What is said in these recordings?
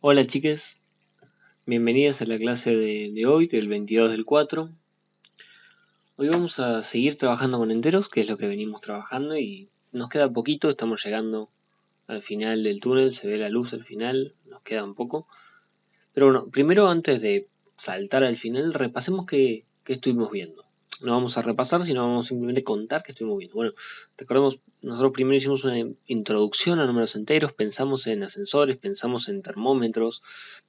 Hola chiques, bienvenidas a la clase de hoy, del 22/4. Hoy vamos a seguir trabajando con enteros, que es lo que venimos trabajando y nos queda poquito, estamos llegando al final del túnel, se ve la luz al final, nos queda un poco. Pero bueno, primero antes de saltar al final, repasemos qué estuvimos viendo. No vamos a repasar, sino vamos simplemente a contar qué estuvimos viendo. Bueno, recordemos, nosotros primero hicimos una introducción a números enteros, pensamos en ascensores, pensamos en termómetros,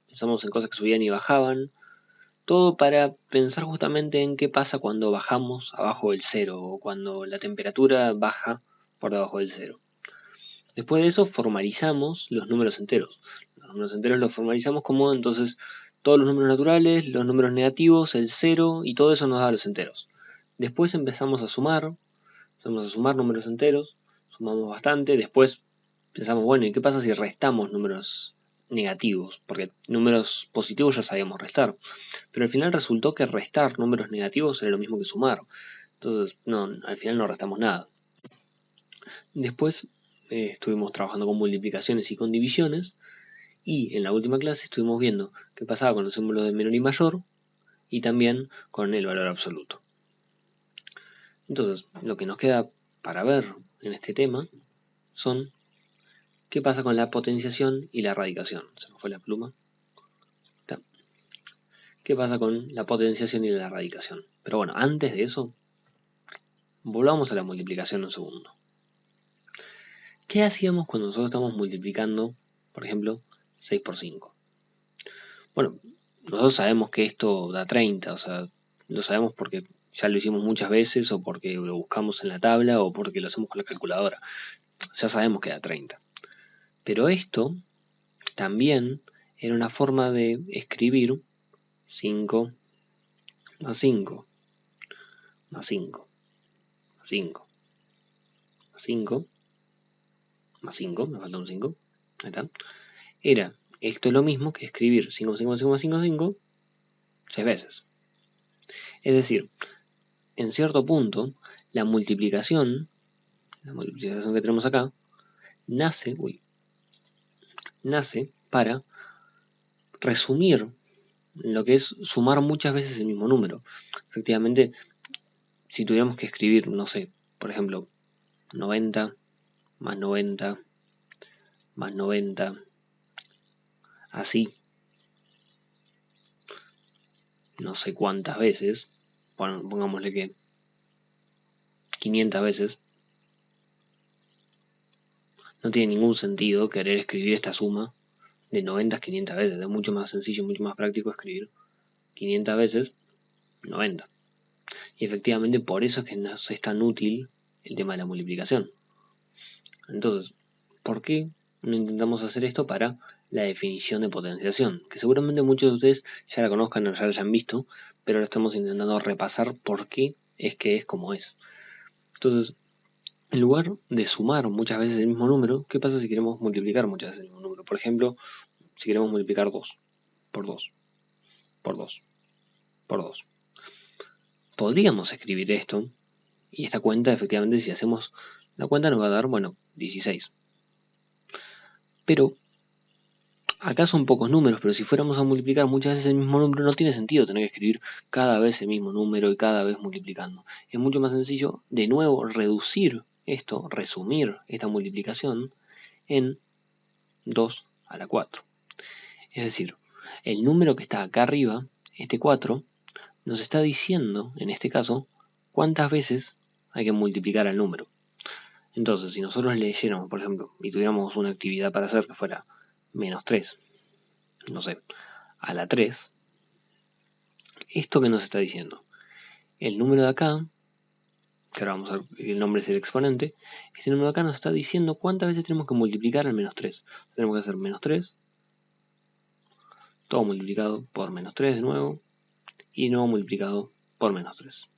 pensamos en cosas que subían y bajaban. Todo para pensar justamente en qué pasa cuando bajamos abajo del cero o cuando la temperatura baja por debajo del cero. Después de eso formalizamos los números enteros. Los números enteros los formalizamos como entonces todos los números naturales, los números negativos, el cero y todo eso nos da los enteros. Después empezamos a sumar números enteros, sumamos bastante, después pensamos, bueno, ¿y qué pasa si restamos números negativos? Porque números positivos ya sabíamos restar. Pero al final resultó que restar números negativos era lo mismo que sumar. Entonces, no, al final no restamos nada. Después estuvimos trabajando con multiplicaciones y con divisiones. Y en la última clase estuvimos viendo qué pasaba con los símbolos de menor y mayor. Y también con el valor absoluto. Entonces, lo que nos queda para ver en este tema son qué pasa con la potenciación y la radicación. Se me fue la pluma. ¿Qué pasa con la potenciación y la radicación? Pero bueno, antes de eso, volvamos a la multiplicación un segundo. ¿Qué hacíamos cuando nosotros estamos multiplicando, por ejemplo, 6 por 5? Bueno, nosotros sabemos que esto da 30, o sea, lo sabemos porque ya lo hicimos muchas veces o porque lo buscamos en la tabla o porque lo hacemos con la calculadora. Ya sabemos que da 30. Pero esto también era una forma de escribir 5 más 5 más 5 más 5 más 5 más 5, me falta un 5, ahí está. Era esto lo mismo que escribir 5 más 5 más 5 más 5 más 5 6 veces. Es decir, en cierto punto, la multiplicación que tenemos acá, nace para resumir lo que es sumar muchas veces el mismo número. Efectivamente, si tuviéramos que escribir, no sé, por ejemplo, 90 más 90 más 90, así, no sé cuántas veces, pongámosle que 500 veces, no tiene ningún sentido querer escribir esta suma de 90 a 500 veces. Es mucho más sencillo, mucho más práctico escribir 500 veces 90. Y efectivamente por eso es que nos es tan útil el tema de la multiplicación. Entonces, ¿por qué no intentamos hacer esto para la definición de potenciación? Que seguramente muchos de ustedes ya la conozcan o ya la hayan visto, pero ahora estamos intentando repasar por qué es que es como es. Entonces, en lugar de sumar muchas veces el mismo número, ¿qué pasa si queremos multiplicar muchas veces el mismo número? Por ejemplo, si queremos multiplicar 2 por 2 por 2 por 2. Podríamos escribir esto y esta cuenta, efectivamente, si hacemos la cuenta nos va a dar, bueno, 16. Pero acá son pocos números, pero si fuéramos a multiplicar muchas veces el mismo número, no tiene sentido tener que escribir cada vez el mismo número y cada vez multiplicando. Es mucho más sencillo, de nuevo, reducir esto, resumir esta multiplicación en 2 a la 4. Es decir, el número que está acá arriba, este 4, nos está diciendo, en este caso, cuántas veces hay que multiplicar al número. Entonces, si nosotros leyéramos, por ejemplo, y tuviéramos una actividad para hacer que fuera menos 3, no sé, a la 3, ¿esto qué nos está diciendo? El número de acá, que ahora vamos a ver, el nombre es el exponente, este número de acá nos está diciendo cuántas veces tenemos que multiplicar al menos 3. Tenemos que hacer menos 3, todo multiplicado por menos 3 de nuevo, y de nuevo multiplicado por menos 3.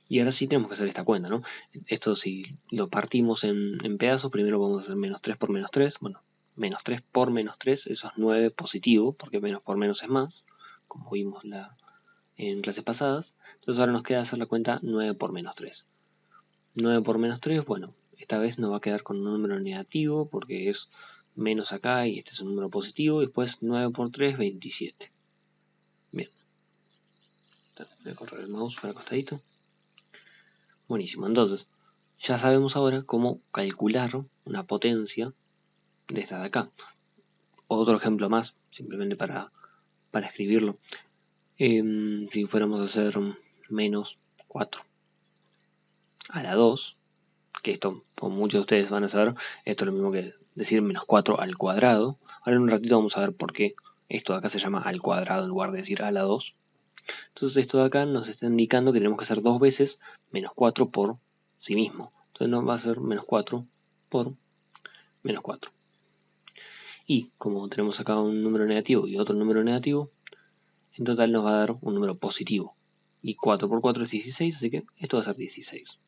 Y ahora sí tenemos que hacer esta cuenta, ¿no? Esto si lo partimos en pedazos, primero vamos a hacer menos 3 por menos 3. Bueno, menos 3 por menos 3, eso es 9 positivo, porque menos por menos es más, como vimos en clases pasadas. Entonces ahora nos queda hacer la cuenta 9 por menos 3. 9 por menos 3, bueno, esta vez nos va a quedar con un número negativo, porque es menos acá y este es un número positivo, y después 9 por 3, 27. Bien. Voy a correr el mouse para el costadito. Buenísimo, entonces ya sabemos ahora cómo calcular una potencia de esta de acá. Otro ejemplo más, simplemente para escribirlo. Si fuéramos a hacer menos 4 a la 2, que esto, como muchos de ustedes van a saber, esto es lo mismo que decir menos 4 al cuadrado. Ahora en un ratito vamos a ver por qué esto de acá se llama al cuadrado en lugar de decir a la 2. Entonces esto de acá nos está indicando que tenemos que hacer dos veces menos 4 por sí mismo. Entonces nos va a ser menos 4 por menos 4. Y como tenemos acá un número negativo y otro número negativo, en total nos va a dar un número positivo. Y 4 por 4 es 16, así que esto va a ser 16.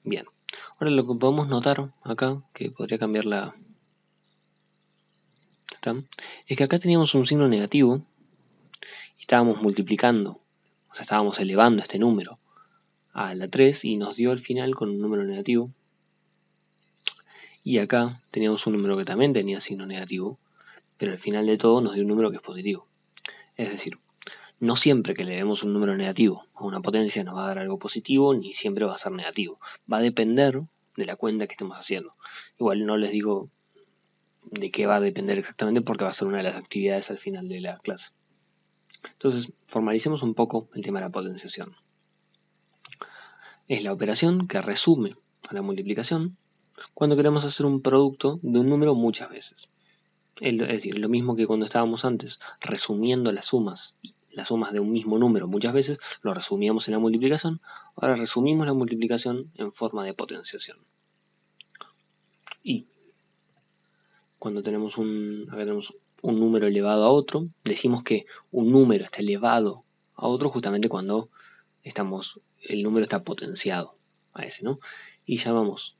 Bien. Ahora lo que podemos notar acá, que podría cambiar la... es que acá teníamos un signo negativo y estábamos multiplicando, o sea, estábamos elevando este número a la 3 y nos dio al final con un número negativo. Y acá teníamos un número que también tenía signo negativo, pero al final de todo nos dio un número que es positivo. Es decir, no siempre que le demos un número negativo a una potencia nos va a dar algo positivo, ni siempre va a ser negativo. Va a depender de la cuenta que estemos haciendo. Igual no les digo de qué va a depender exactamente porque va a ser una de las actividades al final de la clase. Entonces, formalicemos un poco el tema de la potenciación. Es la operación que resume a la multiplicación cuando queremos hacer un producto de un número muchas veces. Es decir, lo mismo que cuando estábamos antes resumiendo las sumas de un mismo número muchas veces, lo resumíamos en la multiplicación, ahora resumimos la multiplicación en forma de potenciación. Y cuando tenemos acá tenemos un número elevado a otro, decimos que un número está elevado a otro justamente cuando el número está potenciado a ese, ¿no? Y llamamos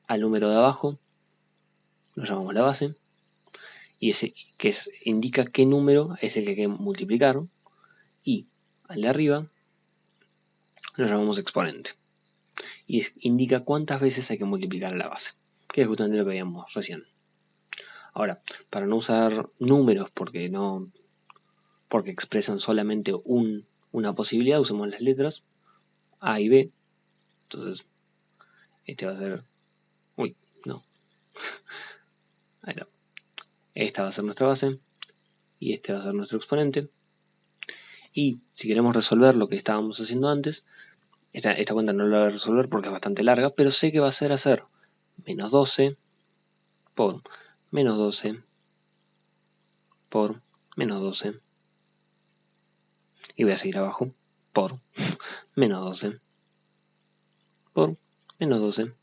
al número de abajo, lo llamamos la base, y ese indica qué número es el que hay que multiplicar, y al de arriba lo llamamos exponente, y indica cuántas veces hay que multiplicar a la base, que es justamente lo que veíamos recién. Ahora, para no usar números porque expresan solamente una posibilidad, usemos las letras A y B. Entonces, este va a ser... Uy, no. Ahí está. Esta va a ser nuestra base y este va a ser nuestro exponente. Y si queremos resolver lo que estábamos haciendo antes, esta cuenta no la voy a resolver porque es bastante larga, pero sé que va a ser hacer menos 12 por menos 12 por menos 12. Y voy a seguir abajo por menos 12 por menos 12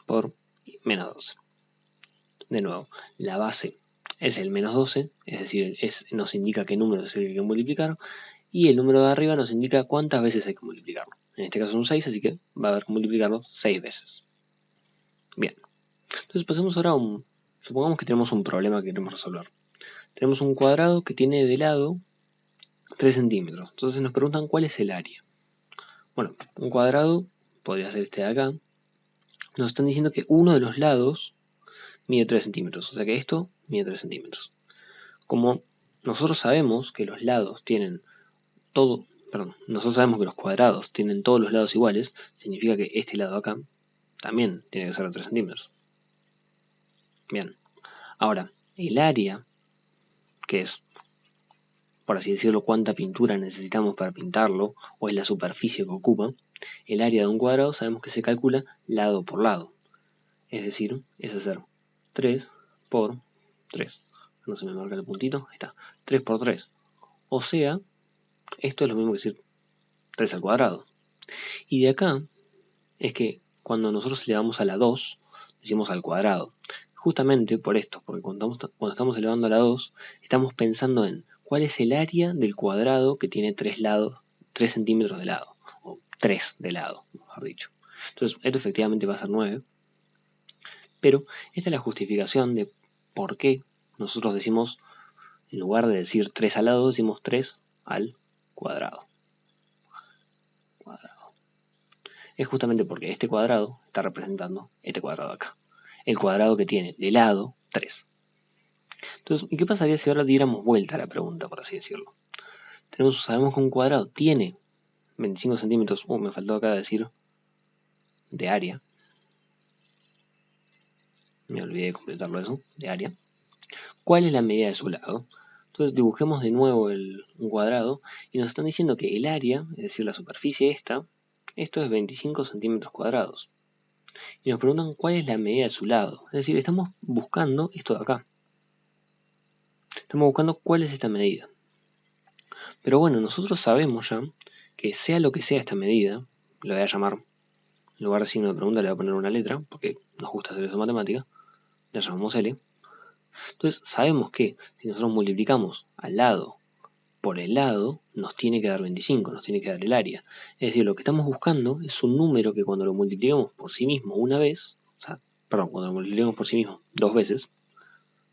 por menos 12. De nuevo, la base es el menos 12, es decir, nos indica qué número es el que hay que multiplicar, y el número de arriba nos indica cuántas veces hay que multiplicarlo. En este caso son 6, así que va a haber que multiplicarlo 6 veces. Bien, entonces pasemos ahora supongamos que tenemos un problema que queremos resolver. Tenemos un cuadrado que tiene de lado 3 centímetros, entonces nos preguntan cuál es el área. Bueno, un cuadrado podría ser este de acá. Nos están diciendo que uno de los lados mide 3 centímetros, o sea que esto mide 3 centímetros. Como nosotros sabemos que los lados tienen nosotros sabemos que los cuadrados tienen todos los lados iguales, significa que este lado acá también tiene que ser de 3 centímetros. Bien, ahora, el área, que es, por así decirlo, cuánta pintura necesitamos para pintarlo, o es la superficie que ocupa, el área de un cuadrado sabemos que se calcula lado por lado. Es decir, es hacer 3 por 3. No se me marca el puntito, ahí está, 3 por 3. O sea, esto es lo mismo que decir 3 al cuadrado. Y de acá es que cuando nosotros elevamos a la 2, decimos al cuadrado. Justamente por esto, porque cuando estamos elevando a la 2, estamos pensando en cuál es el área del cuadrado que tiene 3 lados, 3 centímetros de lado, o 3 de lado, mejor dicho. Entonces, esto efectivamente va a ser 9, pero esta es la justificación de por qué nosotros decimos, en lugar de decir 3 al lado, decimos 3 al cuadrado. Es justamente porque este cuadrado está representando este cuadrado acá. el cuadrado que tiene de lado 3. Entonces, ¿y qué pasaría si ahora diéramos vuelta a la pregunta, por así decirlo? Sabemos que un cuadrado tiene 25 centímetros, me faltó acá decir, de área. Me olvidé de completarlo eso, de área. ¿Cuál es la medida de su lado? Entonces dibujemos de nuevo un cuadrado y nos están diciendo que el área, es decir, la superficie esto es 25 centímetros cuadrados. Y nos preguntan cuál es la medida de su lado. Es decir, estamos buscando esto de acá. Estamos buscando cuál es esta medida. Pero bueno, nosotros sabemos ya que sea lo que sea esta medida, lo voy a llamar, en lugar de signo de pregunta le voy a poner una letra, porque nos gusta hacer eso en matemática, la llamamos L. Entonces sabemos que si nosotros multiplicamos al lado por el lado, nos tiene que dar 25, nos tiene que dar el área. Es decir, lo que estamos buscando es un número que cuando lo multiplicamos por sí mismo una vez, cuando lo multiplicamos por sí mismo 2 veces,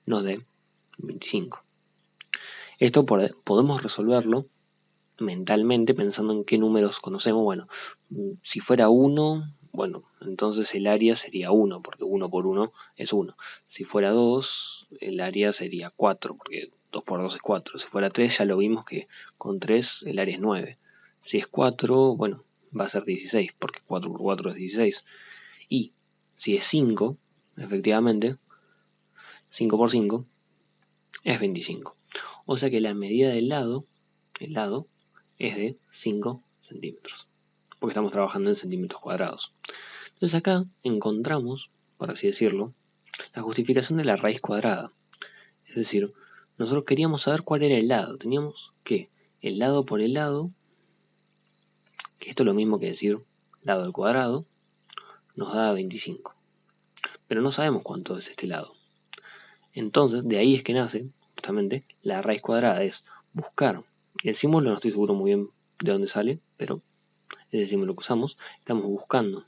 nos dé 25. Esto podemos resolverlo mentalmente pensando en qué números conocemos. Bueno, si fuera 1, bueno, entonces el área sería 1, porque 1 por 1 es 1. Si fuera 2, el área sería 4, porque 2 por 2 es 4. Si fuera 3, ya lo vimos que con 3 el área es 9. Si es 4, bueno, va a ser 16, porque 4 por 4 es 16. Y si es 5, efectivamente, 5 por 5 es 25. O sea que la medida del lado, el lado, es de 5 centímetros, porque estamos trabajando en centímetros cuadrados. Entonces acá encontramos, por así decirlo, la justificación de la raíz cuadrada. Es decir, nosotros queríamos saber cuál era el lado. Teníamos que el lado por el lado, que esto es lo mismo que decir lado al cuadrado, nos da 25. Pero no sabemos cuánto es este lado. Entonces, de ahí es que nace, justamente, la raíz cuadrada. Es buscar, el símbolo no estoy seguro muy bien de dónde sale, pero es el símbolo que usamos. Estamos buscando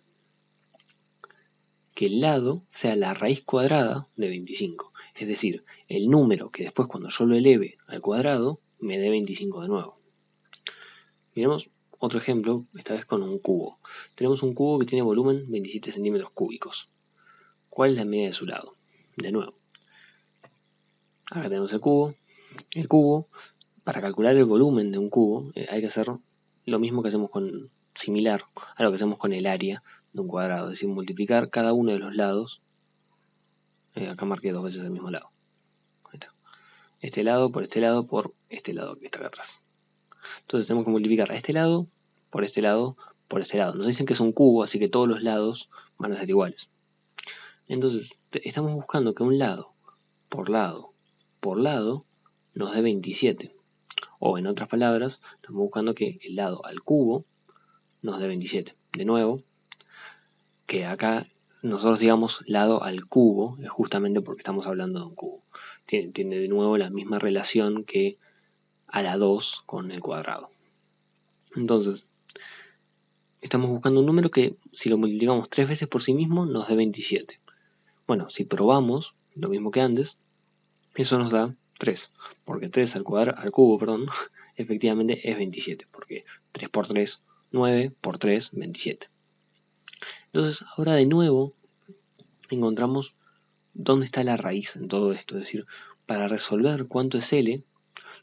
que el lado sea la raíz cuadrada de 25. Es decir, el número que después cuando yo lo eleve al cuadrado me dé 25 de nuevo. Miremos otro ejemplo, esta vez con un cubo. Tenemos un cubo que tiene volumen 27 centímetros cúbicos. ¿Cuál es la medida de su lado? De nuevo, acá tenemos el cubo. El cubo, para calcular el volumen de un cubo, hay que hacer lo mismo que hacemos similar a lo que hacemos con el área de un cuadrado. Es decir, multiplicar cada uno de los lados. Acá marqué 2 veces el mismo lado. Ahí está. Este lado por este lado por este lado que está acá atrás. Entonces tenemos que multiplicar a este lado por este lado por este lado. Nos dicen que es un cubo, así que todos los lados van a ser iguales. Entonces estamos buscando que un lado por lado por lado nos dé 27. O en otras palabras, estamos buscando que el lado al cubo nos dé 27. De nuevo, que acá nosotros digamos lado al cubo, es justamente porque estamos hablando de un cubo. Tiene de nuevo la misma relación que a la 2 con el cuadrado. Entonces, estamos buscando un número que si lo multiplicamos 3 veces por sí mismo nos dé 27. Bueno, si probamos lo mismo que antes, eso nos da 3, porque 3 al cubo, efectivamente es 27, porque 3 por 3, 9, por 3, 27. Entonces, ahora de nuevo encontramos dónde está la raíz en todo esto. Es decir, para resolver cuánto es L,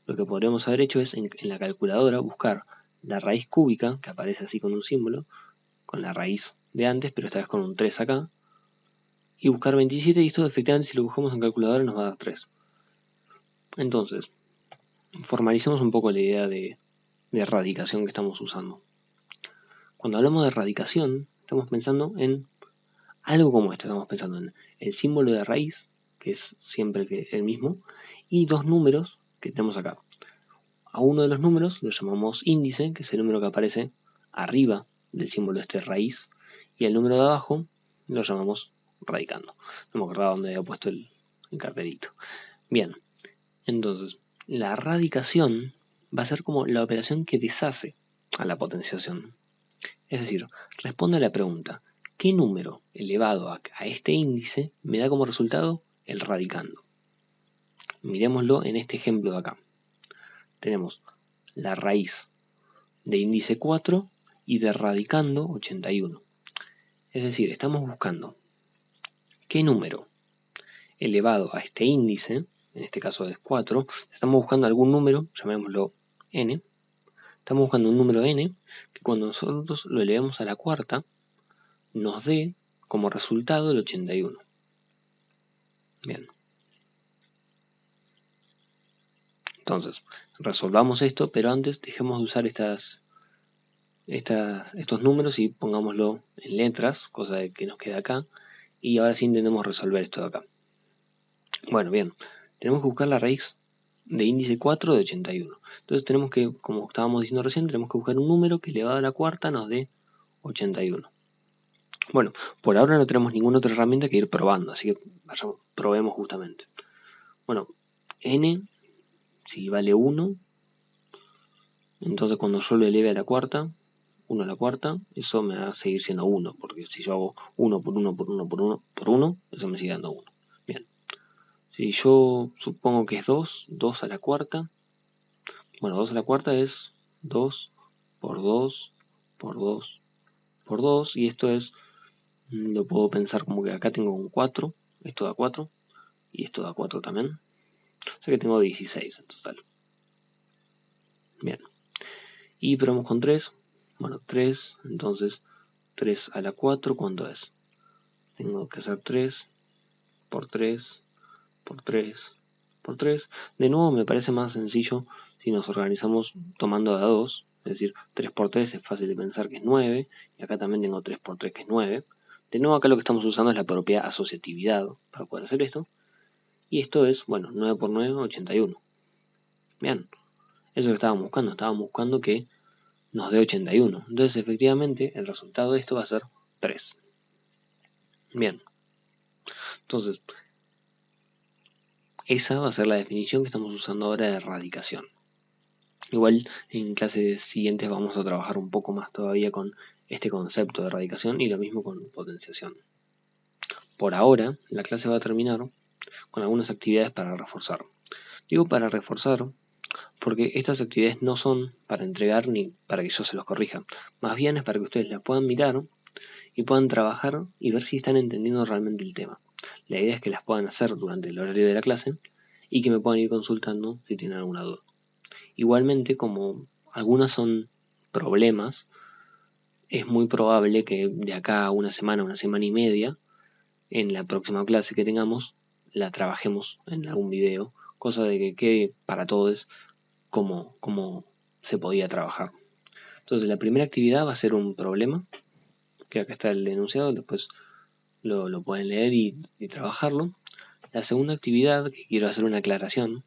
lo que podríamos haber hecho es en la calculadora buscar la raíz cúbica, que aparece así con un símbolo, con la raíz de antes, pero esta vez con un 3 acá, y buscar 27, y esto efectivamente si lo buscamos en calculadora nos va a dar 3. Entonces, formalicemos un poco la idea de radicación que estamos usando. Cuando hablamos de radicación, estamos pensando en algo como esto. Estamos pensando en el símbolo de raíz, que es siempre el mismo, y dos números que tenemos acá. A uno de los números lo llamamos índice, que es el número que aparece arriba del símbolo este raíz, y el número de abajo lo llamamos radicando. No me acordaba dónde había puesto el cartelito. Bien, entonces, la radicación va a ser como la operación que deshace a la potenciación. Es decir, responde a la pregunta, ¿qué número elevado a este índice me da como resultado el radicando? Miremoslo en este ejemplo de acá. Tenemos la raíz de índice 4 y de radicando 81. Es decir, estamos buscando qué número elevado a este índice, en este caso es 4, estamos buscando algún número, llamémoslo n, estamos buscando un número n que cuando nosotros lo elevemos a la cuarta nos dé como resultado el 81. Bien. Entonces, resolvamos esto, pero antes dejemos de usar estos números y pongámoslo en letras, cosa de que nos quede acá, y ahora sí intentemos resolver esto de acá. Bueno, bien, tenemos que buscar la raíz de índice 4 de 81. Entonces tenemos que, como estábamos diciendo recién, tenemos que buscar un número que elevado a la cuarta nos dé 81. Bueno, por ahora no tenemos ninguna otra herramienta que ir probando, así que probemos justamente. Bueno, n, si vale 1, entonces cuando yo lo eleve a la cuarta, 1 a la cuarta, eso me va a seguir siendo 1, porque si yo hago 1 por 1 por 1 por 1 por 1, eso me sigue dando 1. Bien. Si yo supongo que es 2, 2 a la cuarta, bueno, 2 a la cuarta es 2 por 2 por 2 por 2, y esto es, lo puedo pensar como que acá tengo un 4, esto da 4, y esto da 4 también. O sea que tengo 16 en total. Bien. Y probamos con 3. Bueno, 3, entonces 3 a la 4, ¿cuánto es? Tengo que hacer 3 por 3 por 3 por 3. De nuevo me parece más sencillo si nos organizamos tomando de a 2. Es decir, 3 por 3 es fácil de pensar que es 9. Y acá también tengo 3 por 3 que es 9. De nuevo acá lo que estamos usando es la propia asociatividad para poder hacer esto. Y esto es, bueno, 9 por 9, 81. Bien, eso es lo que estábamos buscando. Estábamos buscando que nos dé 81. Entonces efectivamente el resultado de esto va a ser 3. Bien. Entonces, esa va a ser la definición que estamos usando ahora de radicación. Igual en clases siguientes vamos a trabajar un poco más todavía con este concepto de radicación y lo mismo con potenciación. Por ahora, la clase va a terminar con algunas actividades para reforzar. Digo para reforzar porque estas actividades no son para entregar ni para que yo se los corrija. Más bien es para que ustedes las puedan mirar y puedan trabajar y ver si están entendiendo realmente el tema. La idea es que las puedan hacer durante el horario de la clase y que me puedan ir consultando si tienen alguna duda. Igualmente, como algunas son problemas, es muy probable que de acá a una semana y media, en la próxima clase que tengamos, la trabajemos en algún video, cosa de que quede para todos cómo se podía trabajar. Entonces la primera actividad va a ser un problema, que acá está el enunciado, después lo pueden leer y trabajarlo. La segunda actividad, que quiero hacer una aclaración,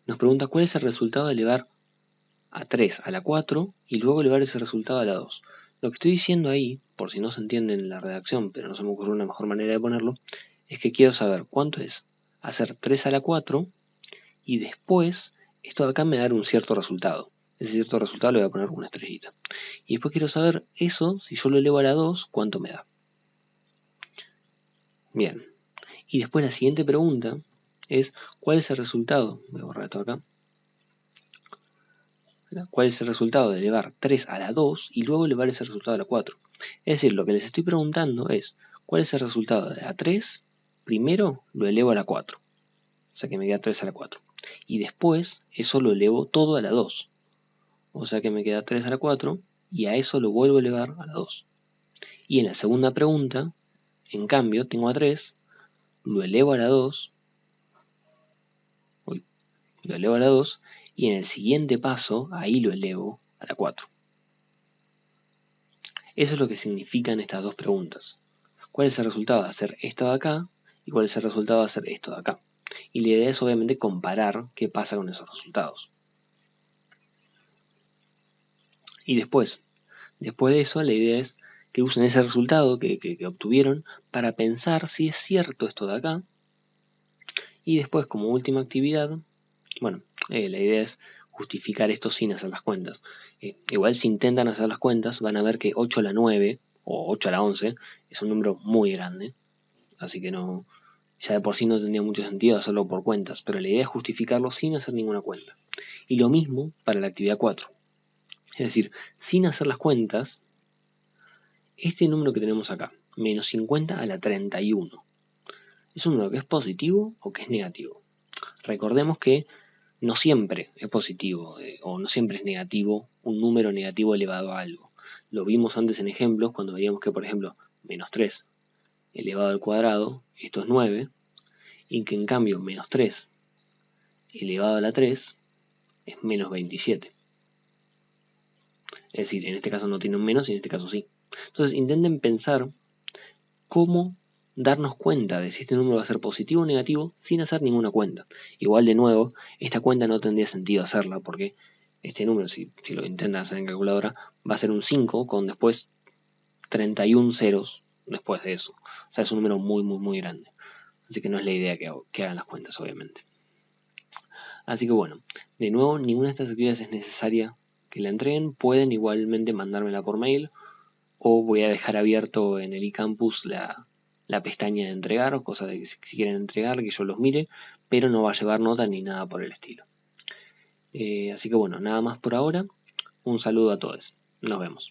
nos pregunta cuál es el resultado de elevar a 3 a la 4 y luego elevar ese resultado a la 2. Lo que estoy diciendo ahí, por si no se entiende en la redacción, pero no se me ocurrió una mejor manera de ponerlo, es que quiero saber cuánto es hacer 3 a la 4 y después esto de acá me da un cierto resultado. Ese cierto resultado le voy a poner una estrellita. Y después quiero saber eso, si yo lo elevo a la 2, cuánto me da. Bien. Y después la siguiente pregunta es, ¿cuál es el resultado? Voy a borrar esto acá. ¿Cuál es el resultado de elevar 3 a la 2 y luego elevar ese resultado a la 4? Es decir, lo que les estoy preguntando es, ¿cuál es el resultado de la 3? Primero lo elevo a la 4. O sea que me queda 3 a la 4. Y después eso lo elevo todo a la 2. O sea que me queda 3 a la 4 y a eso lo vuelvo a elevar a la 2. Y en la segunda pregunta, en cambio, tengo a 3, lo elevo a la 2, lo elevo a la 2 y en el siguiente paso, ahí lo elevo a la 4. Eso es lo que significan estas dos preguntas. ¿Cuál es el resultado de hacer esto de acá? ¿Y cuál es el resultado de hacer esto de acá? Y la idea es obviamente comparar qué pasa con esos resultados. Y después de eso, la idea es que usen ese resultado que obtuvieron para pensar si es cierto esto de acá. Y después, como última actividad, bueno, la idea es justificar esto sin hacer las cuentas. Igual si intentan hacer las cuentas, van a ver que 8 a la 9 o 8 a la 11 es un número muy grande. Así que no, ya de por sí no tendría mucho sentido hacerlo por cuentas, pero la idea es justificarlo sin hacer ninguna cuenta. Y lo mismo para la actividad 4. Es decir, sin hacer las cuentas, este número que tenemos acá, menos 50 a la 31, ¿Es un número que es positivo o que es negativo? Recordemos que no siempre es positivo o no siempre es negativo un número negativo elevado a algo. Lo vimos antes en ejemplos cuando veíamos que, por ejemplo, menos 3 elevado al cuadrado, esto es 9, y que en cambio menos 3 elevado a la 3 es menos 27. Es decir, en este caso no tiene un menos y en este caso sí. Entonces intenten pensar cómo darnos cuenta de si este número va a ser positivo o negativo sin hacer ninguna cuenta. Igual de nuevo, esta cuenta no tendría sentido hacerla porque este número, si lo intentan hacer en calculadora, va a ser un 5 con después 31 ceros después de eso. O sea, es un número muy grande. Así que no es la idea que hagan las cuentas, obviamente. Así que bueno, de nuevo, ninguna de estas actividades es necesaria que la entreguen. Pueden igualmente mandármela por mail o voy a dejar abierto en el eCampus la pestaña de entregar, cosa de que si quieren entregar, que yo los mire, pero no va a llevar nota ni nada por el estilo. Así que bueno, nada más por ahora. Un saludo a todos. Nos vemos.